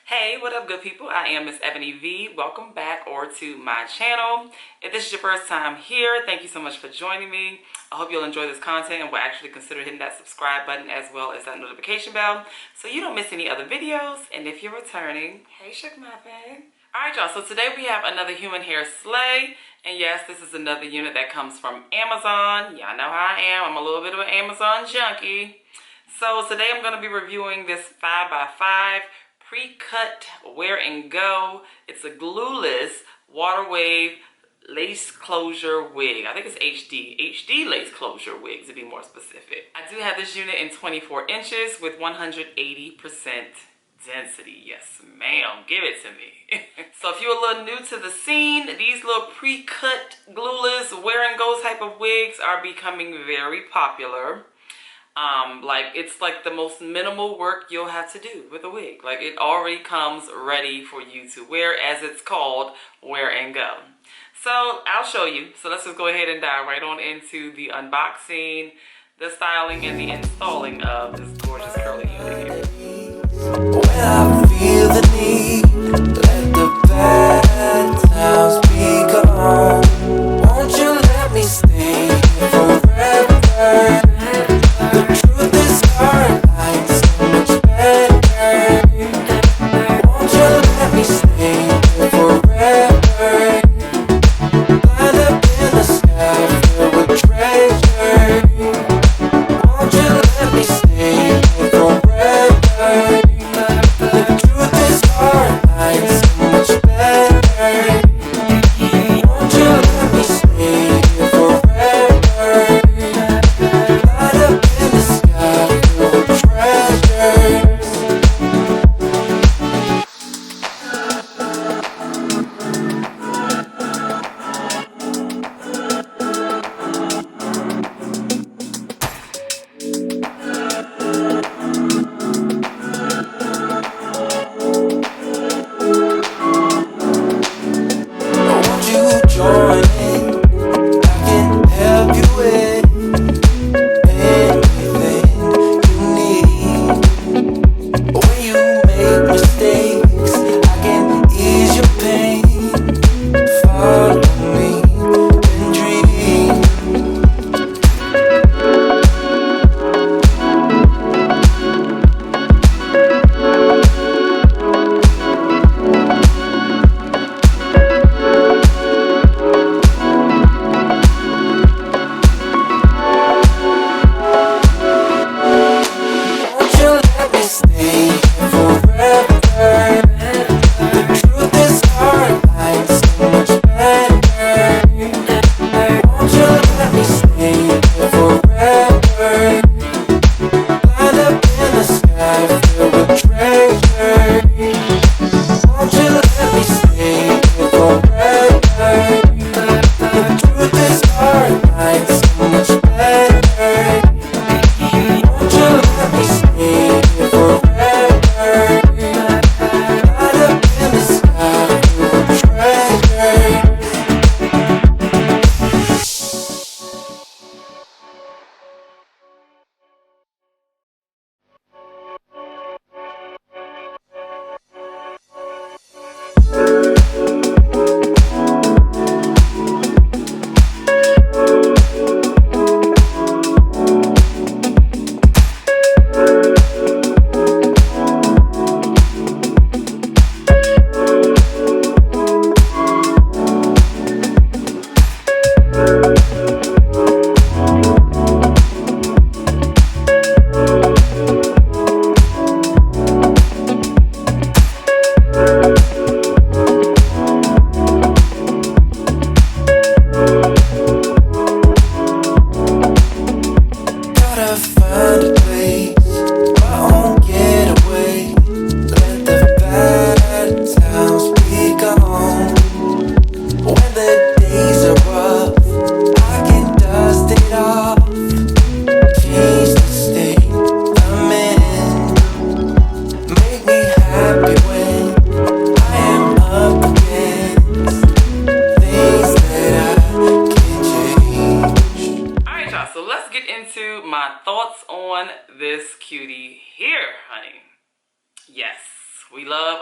Hey, what up good people? I am MsEbonyVee. Welcome back to my channel. If this is your first time here, thank you so much for joining me. I hope you'll enjoy this content and will actually consider hitting that subscribe button as well as that notification bell so you don't miss any other videos. And if you're returning, hey Shug Muffins. Alright y'all, so today we have another human hair slay. And yes, this is another unit that comes from Amazon. Y'all know how I am. I'm a little bit of an Amazon junkie. So today I'm going to be reviewing this 5x5 pre-cut wear and go. It's a glueless water wave lace closure wig. I think it's HD lace closure wigs to be more specific. I do have this unit in 24 inches with 180% density. Yes ma'am, give it to me. So if you're a little new to the scene, these little pre-cut glueless wear and go type of wigs are becoming very popular. It's like the most minimal work you'll have to do with a wig. Like, it already comes ready for you to wear, as it's called, wear and go. So I'll show you. So let's just go ahead and dive right on into the unboxing, the styling, and the installing of this gorgeous curly unit here. When I feel the need, let the bad times be gone. Won't you let me stay forever? The truth is our life so much better. Won't you let me stay forever? Light up in the sky filled with treasure. Won't you let me stay forever?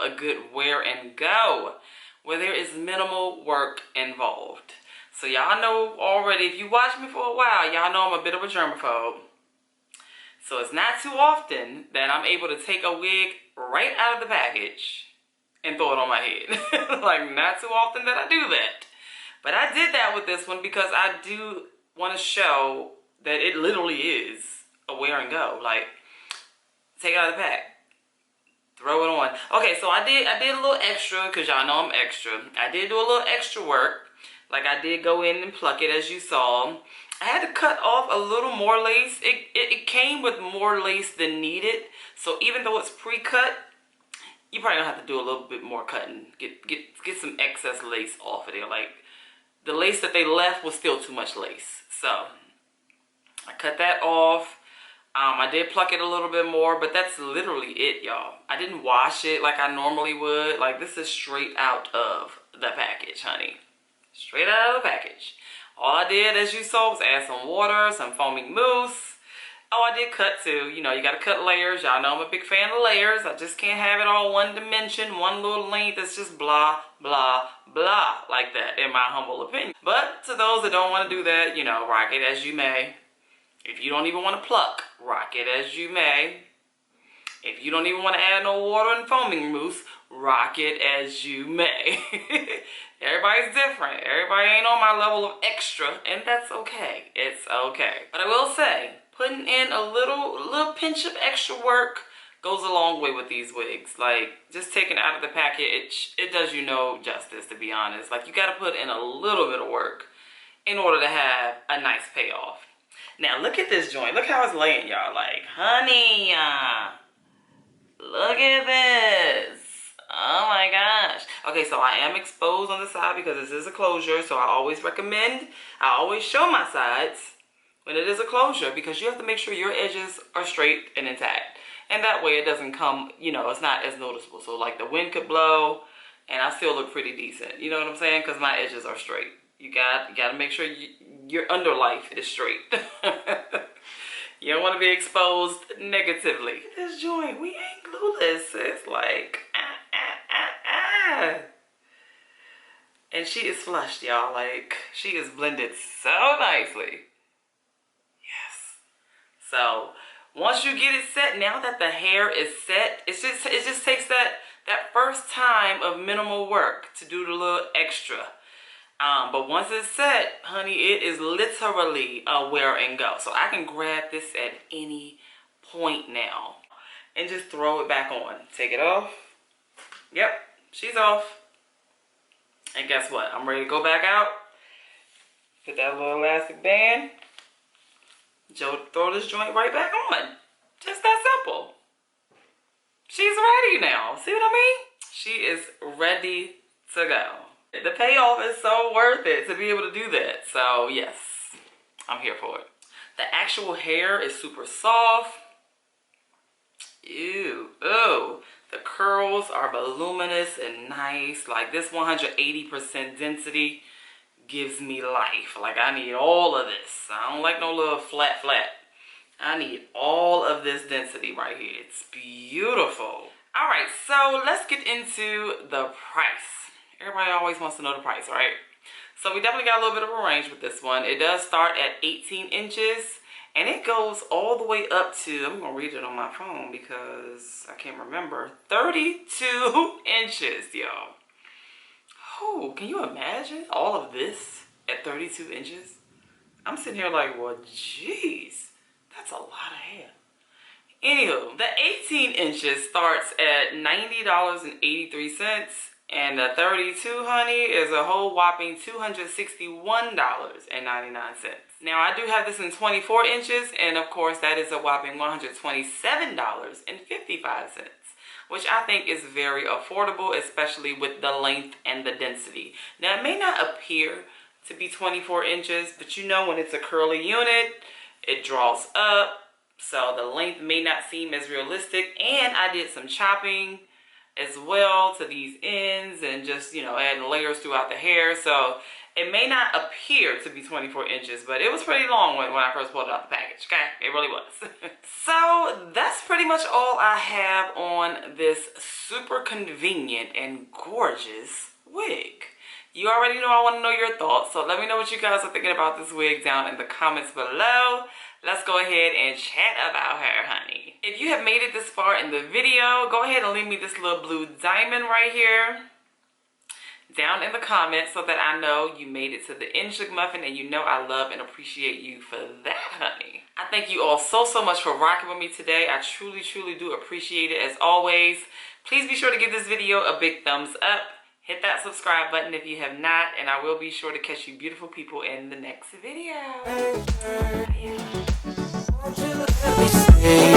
a good wear and go where there is minimal work involved. So y'all know already, if you watch me for a while, y'all know I'm a bit of a germaphobe. So it's not too often that I'm able to take a wig right out of the package and throw it on my head. Like, not too often that I do that. But I did that with this one because I do want to show that it literally is a wear and go. Like, take it out of the pack, throw it on. Okay, so I did a little extra because y'all know I'm extra. I did do a little extra work. Like, I did go in and pluck it, as you saw. I had to cut off a little more lace. It came with more lace than needed. So even though it's pre-cut, you probably gonna have to do a little bit more cutting. Get some excess lace off of there. Like, the lace that they left was still too much lace. So I cut that off. I did pluck it a little bit more, but that's literally it, y'all. I didn't wash it like I normally would. Like, this is straight out of the package, honey. Straight out of the package. All I did, as you saw, was add some water, some foaming mousse. Oh, I did cut too. You know, you gotta cut layers. Y'all know I'm a big fan of layers. I just can't have it all one dimension, one little length. It's just blah, blah, blah, like that, in my humble opinion. But to those that don't want to do that, you know, rock it as you may. If you don't even want to pluck, rock it as you may. If you don't even want to add no water and foaming mousse, rock it as you may. Everybody's different. Everybody ain't on my level of extra, and that's okay. It's okay. But I will say, putting in a little pinch of extra work goes a long way with these wigs. Like, just taking out of the package, it does you no justice, to be honest. Like, you got to put in a little bit of work in order to have a nice payoff. Now, look at this joint. Look how it's laying, y'all. Like, honey, look at this. Oh my gosh. Okay, so I am exposed on the side because this is a closure. So I always show my sides when it is a closure, because you have to make sure your edges are straight and intact. And that way it doesn't come, you know, it's not as noticeable. So like the wind could blow and I still look pretty decent. You know what I'm saying? Because my edges are straight. You got to make sure your underlife is straight. You don't want to be exposed negatively. This joint, we ain't glueless. It's like, And she is flushed, y'all. Like, she is blended so nicely. Yes. So, once you get it set, now that the hair is set, it just takes that first time of minimal work to do the little extra. But once it's set, honey, it is literally a wear and go. So I can grab this at any point now and just throw it back on. Take it off. Yep, she's off. And guess what? I'm ready to go back out. Put that little elastic band. Throw this joint right back on. Just that simple. She's ready now. See what I mean? She is ready to go. The payoff is so worth it to be able to do that. So yes, I'm here for it. The actual hair is super soft. Ew, oh. The curls are voluminous and nice. Like, this 180% density gives me life. Like, I need all of this. I don't like no little flat. I need all of this density right here. It's beautiful. All right, so let's get into the price. Everybody always wants to know the price, right? So we definitely got a little bit of a range with this one. It does start at 18 inches and it goes all the way up to, I'm gonna read it on my phone because I can't remember, 32 inches, y'all. Oh, can you imagine all of this at 32 inches? I'm sitting here like, well, geez, that's a lot of hair. Anywho, the 18 inches starts at $90.83. And the 32, honey, is a whole whopping $261.99. Now, I do have this in 24 inches, and of course, that is a whopping $127.55, which I think is very affordable, especially with the length and the density. Now, it may not appear to be 24 inches, but you know when it's a curly unit, it draws up, so the length may not seem as realistic, and I did some chopping as well to these ends, and just, you know, adding layers throughout the hair. So it may not appear to be 24 inches, but it was pretty long when I first pulled it out the package, okay? It really was. So that's pretty much all I have on this super convenient and gorgeous wig. You already know I want to know your thoughts, so let me know what you guys are thinking about this wig down in the comments below. Let's go ahead and chat about her, honey. If you have made it this far in the video, go ahead and leave me this little blue diamond right here down in the comments so that I know you made it to the end, Shug Muffin, and you know I love and appreciate you for that, honey. I thank you all so much for rocking with me today. I truly do appreciate it. As always, please be sure to give this video a big thumbs up. Hit that subscribe button if you have not, and I will be sure to catch you beautiful people in the next video. Let me stay